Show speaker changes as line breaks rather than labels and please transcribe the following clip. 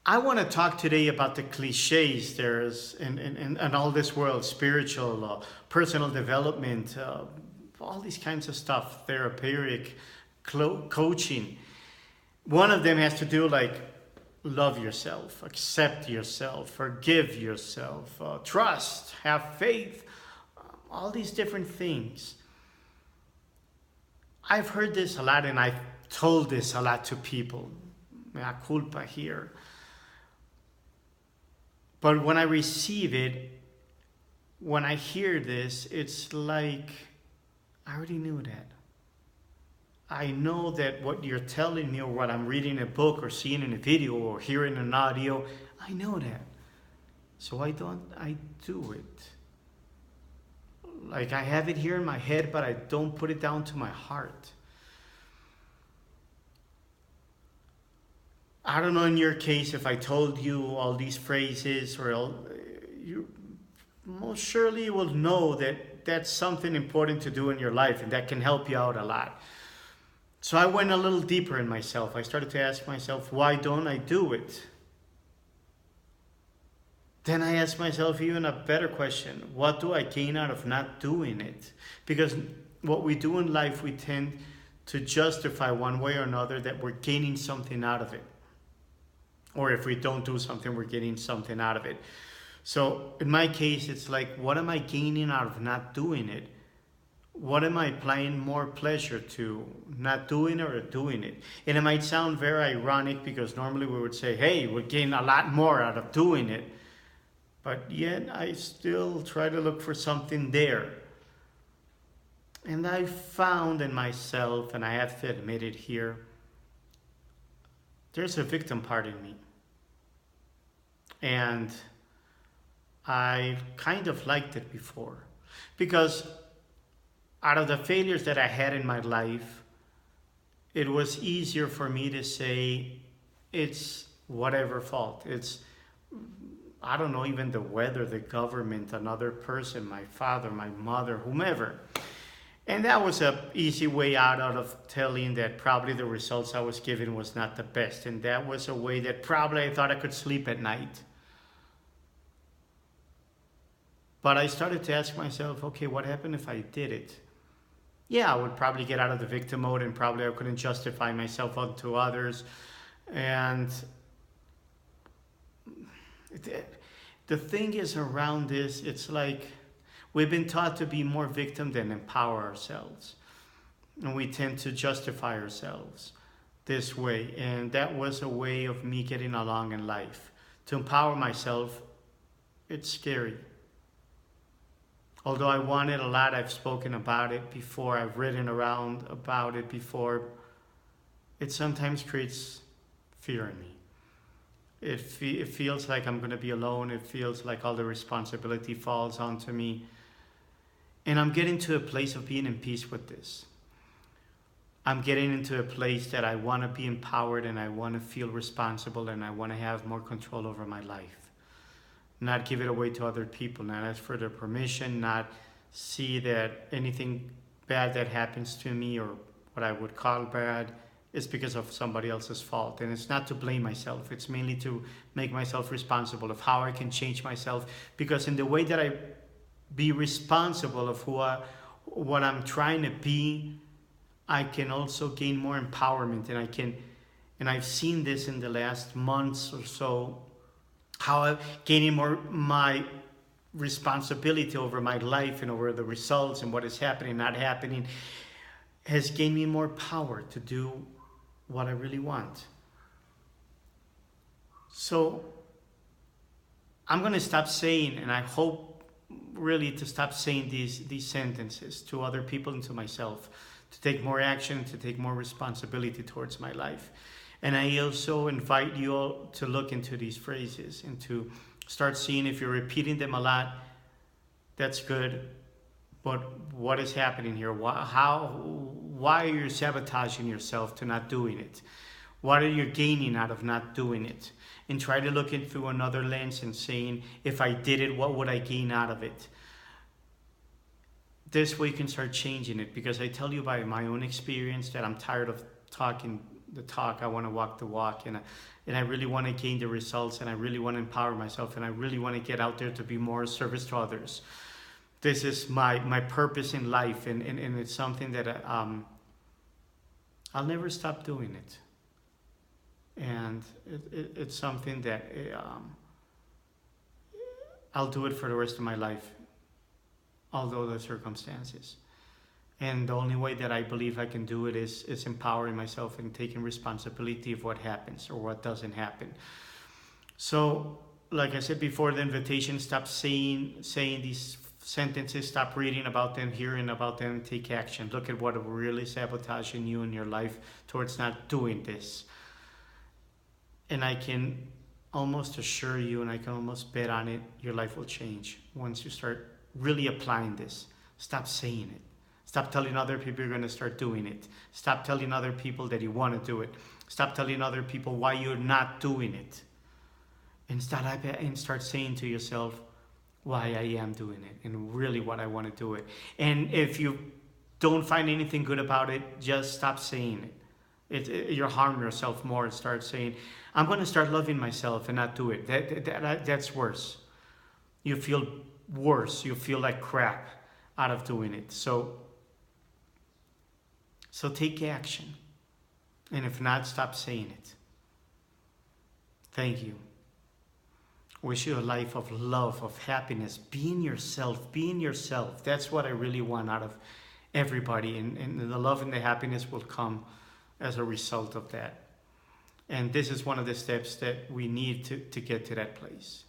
I want to talk today about the cliches there's in all this world, spiritual, personal development, all these kinds of stuff, therapeutic, coaching. One of them has to do like love yourself, accept yourself, forgive yourself, trust, have faith, all these different things. I've heard this a lot and I've told this a lot to people. Mea culpa here. But when I receive it, when I hear this, it's like I already knew that. I know that what you're telling me or what I'm reading in a book or seeing in a video or hearing an audio, I know that. So why don't I do it? Like I have it here in my head, but I don't put it down to my heart. I don't know in your case if I told you all these phrases or you most surely will know that that's something important to do in your life and that can help you out a lot. So I went a little deeper in myself. I started to ask myself, why don't I do it? Then I asked myself even a better question. What do I gain out of not doing it? Because what we do in life, we tend to justify one way or another that we're gaining something out of it. Or if we don't do something, we're getting something out of it. So in my case, it's like, what am I gaining out of not doing it? What am I applying more pleasure to, not doing it or doing it? And it might sound very ironic because normally we would say, hey, we gain a lot more out of doing it. But yet I still try to look for something there. And I found in myself, and I have to admit it here, there's a victim part in me. And I kind of liked it before. Because out of the failures that I had in my life, it was easier for me to say it's whatever fault. It's, I don't know, even the weather, the government, another person, my father, my mother, whomever. And that was an easy way out of telling that probably the results I was given was not the best. And that was a way that probably I thought I could sleep at night. But I started to ask myself, okay, what happened if I did it? Yeah, I would probably get out of the victim mode and probably I couldn't justify myself onto others. And the thing is around this, it's like we've been taught to be more victim than empower ourselves. And we tend to justify ourselves this way. And that was a way of me getting along in life. To empower myself, it's scary. Although I want it a lot, I've spoken about it before, I've written around about it before, it sometimes creates fear in me. It feels like I'm going to be alone. It feels like all the responsibility falls onto me. And I'm getting to a place of being in peace with this. I'm getting into a place that I want to be empowered and I want to feel responsible and I want to have more control over my life. Not give it away to other people, not ask for their permission, not see that anything bad that happens to me or what I would call bad is because of somebody else's fault. And it's not to blame myself. It's mainly to make myself responsible of how I can change myself. Because in the way that I be responsible of what I'm trying to be, I can also gain more empowerment. And I've seen this in the last months or so, how I'm gaining more my responsibility over my life and over the results and what is happening, not happening, has gained me more power to do what I really want. So I'm going to stop saying, and I hope really to stop saying these sentences to other people and to myself, to take more action, to take more responsibility towards my life. And I also invite you all to look into these phrases and to start seeing if you're repeating them a lot, that's good. But what is happening here? Why are you sabotaging yourself to not doing it? What are you gaining out of not doing it? And try to look it through another lens and saying, if I did it, what would I gain out of it? This way you can start changing it, because I tell you by my own experience that I'm tired of talking the talk. I want to walk the walk, and I really want to gain the results, and I really want to empower myself, and I really want to get out there to be more of service to others. This is my purpose in life, and it's something that I'll never stop doing it. And it's something that I'll do it for the rest of my life, although the circumstances. And the only way that I believe I can do it is empowering myself and taking responsibility of what happens or what doesn't happen. So, like I said before, the invitation: stop saying these sentences, stop reading about them, hearing about them, take action. Look at what are really sabotaging you in your life towards not doing this. And I can almost assure you, and I can almost bet on it, your life will change once you start really applying this. Stop saying it. Stop telling other people you're going to start doing it. Stop telling other people that you want to do it. Stop telling other people why you're not doing it. And start saying to yourself why I am doing it and really what I want to do it. And if you don't find anything good about it, just stop saying it. You're harming yourself more, and start saying, I'm going to start loving myself, and not do it. That's worse. You feel worse. You feel like crap out of doing it. So take action. And if not, stop saying it. Thank you. Wish you a life of love, of happiness. Being yourself. Being yourself. That's what I really want out of everybody. And the love and the happiness will come as a result of that. And this is one of the steps that we need to get to that place.